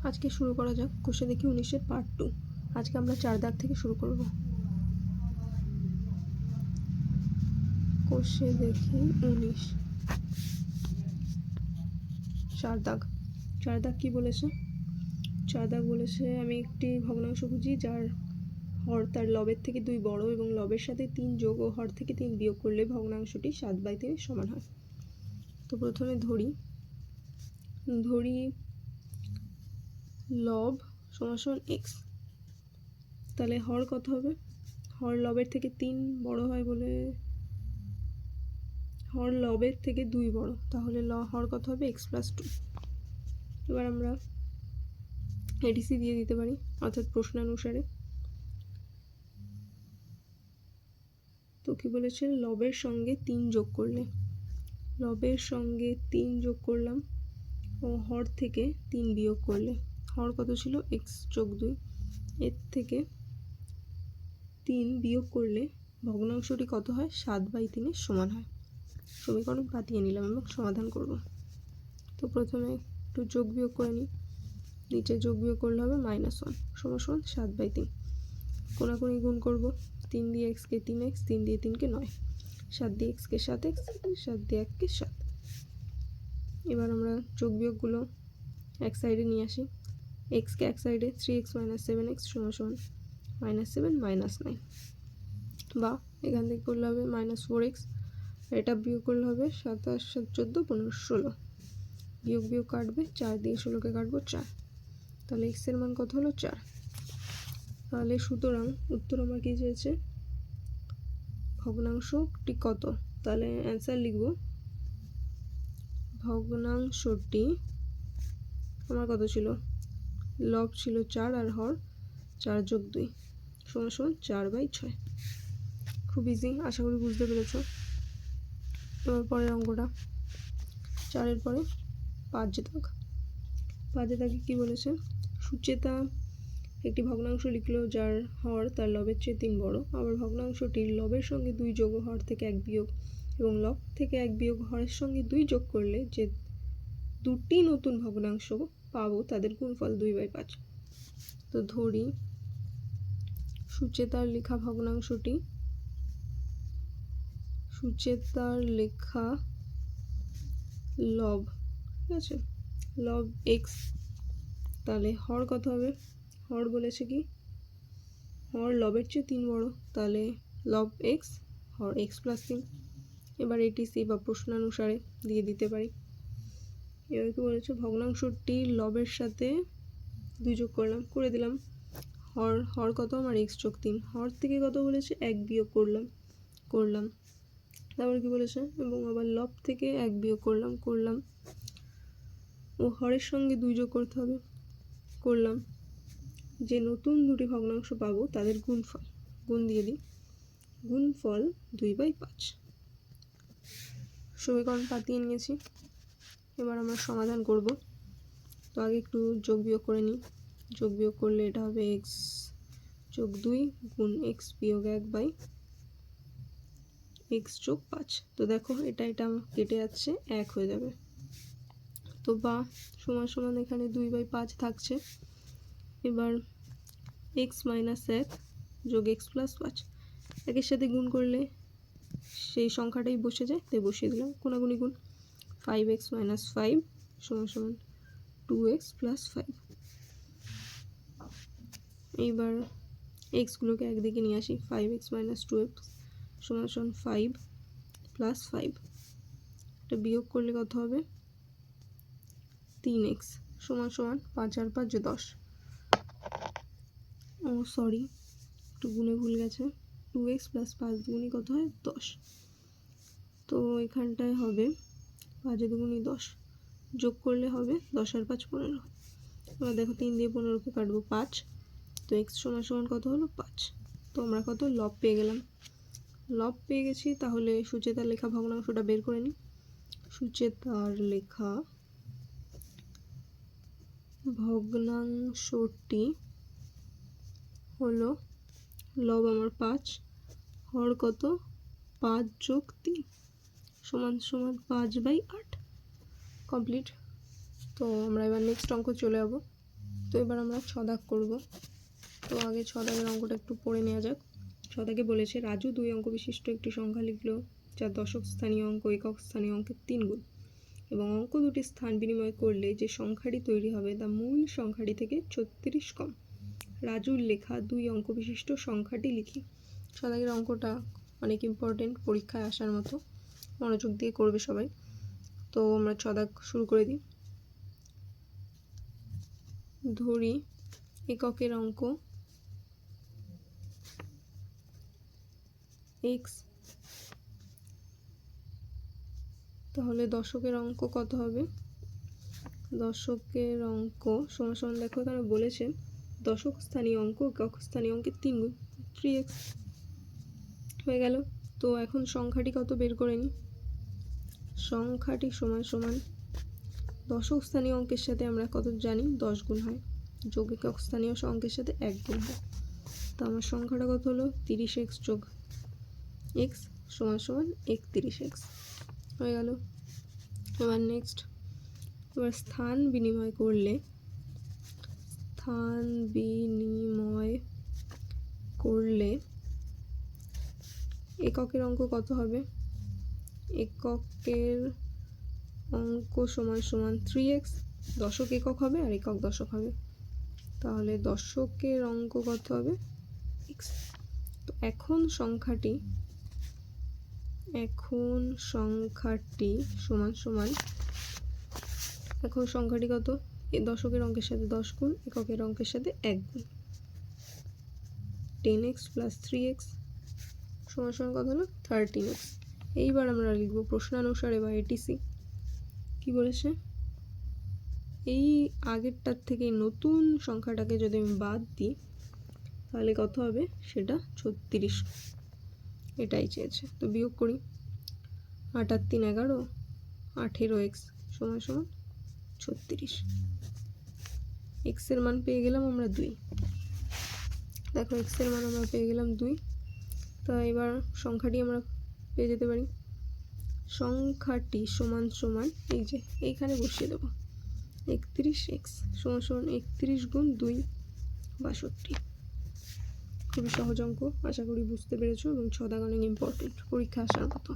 আজকে শুরু করা যাক কোষে দেখি 19-এর পার্ট 2। আজকে আমরা 4 দাগ থেকে শুরু করব। কোষে দেখি 19 4 দাগ। 4 দাগ কি বলেছে? 4 দাগ বলেছে আমি একটি ভগ্নাংশ খুঁজি যার হর তার লবের থেকে 2 বড় এবং লবের সাথে 3 যোগ ও হর থেকে 3 বিয়োগ করলে ভগ্নাংশটি 7/3 সমান হয়। তো প্রথমে ধরি লব সমান x। তাহলে হর কত হবে? হর লবের থেকে 3 বড় হয় বলে হর লবের থেকে 2 বড়, তাহলে হর কত হবে? x + 2। এবার আমরা এডিসি দিয়ে দিতে পারি, অর্থাৎ প্রশ্নানুসারে। তো কি বলেছে? লবের সঙ্গে 3 যোগ করলে, লবের সঙ্গে 3 যোগ করলাম ও হর থেকে 3 বিয়োগ করলে, হর কত ছিল? x + 2। এর থেকে 3 বিয়োগ করলে ভগ্নাংশটি কত হয়? 7/3 সমান হয়। সমীকরণ পাতিয়ে নিলাম এবং সমাধান করব। তো প্রথমে একটু যোগ বিয়োগ করে নিই। নিচে যোগ বিয়োগ করলে হবে -1 সমান 7/3। কোনাকুনি গুণ করব। 3 দিয়ে x কে 3x, 3 দিয়ে 3 কে 9, 7 দিয়ে x কে 7x, 7 দিয়ে 1 কে 7। এবার আমরা যোগ বিয়োগগুলো এক সাইডে নিয়ে আসি। x কে এক সাইডে 3x - 7x সমান -7 - 9, বা এখান থেকে করলে হবে -4x। এটা বিয়োগ করলে হবে 7 × 7 = 14, 15 = 16। বিয়োগ বিয়োগ কাটবে, 4 দিয়ে 16কে কাটবো 4। তাহলে x এর মান কত হলো? 4। তাহলে সুতরাং উত্তর আমার কি চেয়েছে? ভগ্নাংশটি কত? তাহলে অ্যান্সার লিখব, ভগ্নাংশটি আমার কত ছিল? লব ছিল 4 আর হর 4 + 2 সমান 4/6। খুব ইজি, আশা করি বুঝতে পেরেছ। এবার পরের অঙ্কটা, 4-এর পরে 5 দাগ। 5 দাগে কি বলেছে? সুচেতা একটি ভগ্নাংশ লিখলো যার হর তার লবের চেয়ে 3 বড়। আবার ভগ্নাংশটির লবের সঙ্গে 2 যোগ ও হর থেকে 1 বিয়োগ এবং লব থেকে 1 বিয়োগ হরের সঙ্গে 2 যোগ করলে যে দুটি নতুন ভগ্নাংশ পাবো তাদের গুণফল 2/5। তো ধরি সুচেতার লেখা ভগ্নাংশটি, সুচেতার লেখা লব, ঠিক আছে, লব x। তাহলে হর কত হবে? হর বলেছে কি? হর লবের চেয়ে 3 বড়, তাহলে লব x, হর x + 3। এবার এটিসি বা প্রশ্নানুসারে দিয়ে দিতে পারি। এবার কি বলেছে? ভগ্নাংশটি লবের সাথে 2 যোগ করে দিলাম। হর কত আমার? x + 3। হর থেকে কত বলেছে? 1 বিয়োগ করলাম। তারপর কি বলেছে? এবং আবার লব থেকে 1 বিয়োগ করলাম ও হরের সঙ্গে 2 যোগ করতে হবে, করলাম। যে নতুন দুটি ভগ্নাংশ পাবো তাদের গুণফল, গুণ দিয়ে দিই, গুণফল 2/5। সমীকরণ পাতিয়ে নিয়েছি। এবার আমরা সমাধান করব। তো আগে একটু যোগ বিয়োগ করে নিই। যোগ বিয়োগ করলে এটা হবে x + 2 গুণ x - 1/x + 5। তো দেখো এটা কেটে যাচ্ছে, 1 হয়ে যাবে। তো বা সমান এখানে 2/5 থাকছে। এবার x - 1 যোগ x + 5 একের সাথে গুণ করলে সেই সংখ্যাটাই বসে যায়, তাই বসিয়ে দিলাম। কোনাগুনি গুণ, 5x - 5 সমান 2x + 5। এইবার এক্সগুলোকে একদিকে নিয়ে আসি। 5x - 2x সমান 5 + 5। এটা বিয়োগ করলে কত হবে? 3x সমান 5 আর 5 = 10। ও সরি, একটু গুণে ভুল গেছে। 2x + 5 দুগুণি কত হয়? 10। তো এখানটায় হবে 5 দুগুণি 10, যোগ করলে হবে 10 আর 5 15। এবার দেখো 3 দিয়ে 15কে কাটবো 5। তো x সমান কত হলো? 5। তো আমরা কত? লব পেয়ে গেলাম। লব পেয়ে গেছি। তাহলে সুচেতার লেখা ভগ্নাংশটা বের করে নিই। সুচেতার লেখা ভগ্নাংশটি হলো, লব আমার 5, হর কত? 5 + 3 সমান 5/8। কমপ্লিট। তো আমরা এবার নেক্সট অঙ্ক চলে যাব। তো এবার আমরা 6 দাগ করব। তো আগে 6 দাগের অঙ্কটা একটু পড়ে নেওয়া যাক। 6 দাগে বলেছে রাজু 2 অঙ্ক বিশিষ্ট একটি সংখ্যা লিখলো যার দশক স্থানীয় অঙ্ক একক স্থানীয় অঙ্কের 3 গুণ এবং অঙ্ক দুটি স্থান বিনিময় করলে যে সংখ্যাটি তৈরি হবে তা মূল সংখ্যাটি থেকে 36 কম। রাজুর লেখা 2 অঙ্ক বিশিষ্ট সংখ্যাটি লিখি। 6 দাগের অঙ্কটা অনেক ইম্পর্টেন্ট, পরীক্ষায় আসার মতো, মনোযোগ দিয়ে করবে সবাই। তো আমরা 6 দাগ শুরু করে দিই। ধরি এককের অঙ্ক x, তাহলে দশকের অঙ্ক কত হবে? দশকের অঙ্ক সমান সমান, দেখো তারা বলেছে দশক স্থানীয় অঙ্ক একক স্থানীয় অঙ্কের 3 গুণ 3x হয়ে গেল। তো এখন সংখ্যাটি কত বের করে নিই। সংখ্যাটি সমান সমান দশক স্থানীয় অঙ্কের সাথে আমরা কত জানি 10 গুণ হয়, যোগ একক স্থানীয় অঙ্কের সাথে 1 গুণ হয়। তো আমার সংখ্যাটা কত হলো 30x যোগ x সমান সমান 31x হয়ে গেল। এবার নেক্সট, এবার স্থান বিনিময় করলে এককের অঙ্ক কত হবে? এককের অঙ্ক সমান সমান 3x, দশক একক হবে আর একক দশক হবে, তাহলে দশকের অঙ্ক কত হবে x। তো এখন সংখ্যাটি সমান সমান, এখন সংখ্যাটি কত? দশকের অঙ্কের সাথে 10 গুণ এককের অঙ্কের সাথে 1 গুণ, 10x প্লাস 3x সমান সমান কত হলো 13x। এইবার আমরা লিখব প্রশ্নানুসারে বা এটিসি। কি বলেছে? এই আগেরটার থেকে নতুন সংখ্যাটাকে যদি আমি বাদ দিই তাহলে কত হবে সেটা 36, এটাই চেয়েছে। তো বিয়োগ করি, 8 আর 3 11, 18x সমান সমান 36। x এর মান পেয়ে গেলাম আমরা 2। দেখো x এর মান আমরা পেয়ে গেলাম 2। তো এবার সংখ্যাটি আমরা পেয়ে যেতে পারি। সংখ্যাটি সমান সমান এই যে এইখানে বসিয়ে দেবো 31x সমান সমান 31 গুণ 2 62। খুবই সহজ অঙ্ক, আশা করি বুঝতে পেরেছো এবং 6 দাগ অনেক ইম্পর্টেন্ট, পরীক্ষা আসার মতো।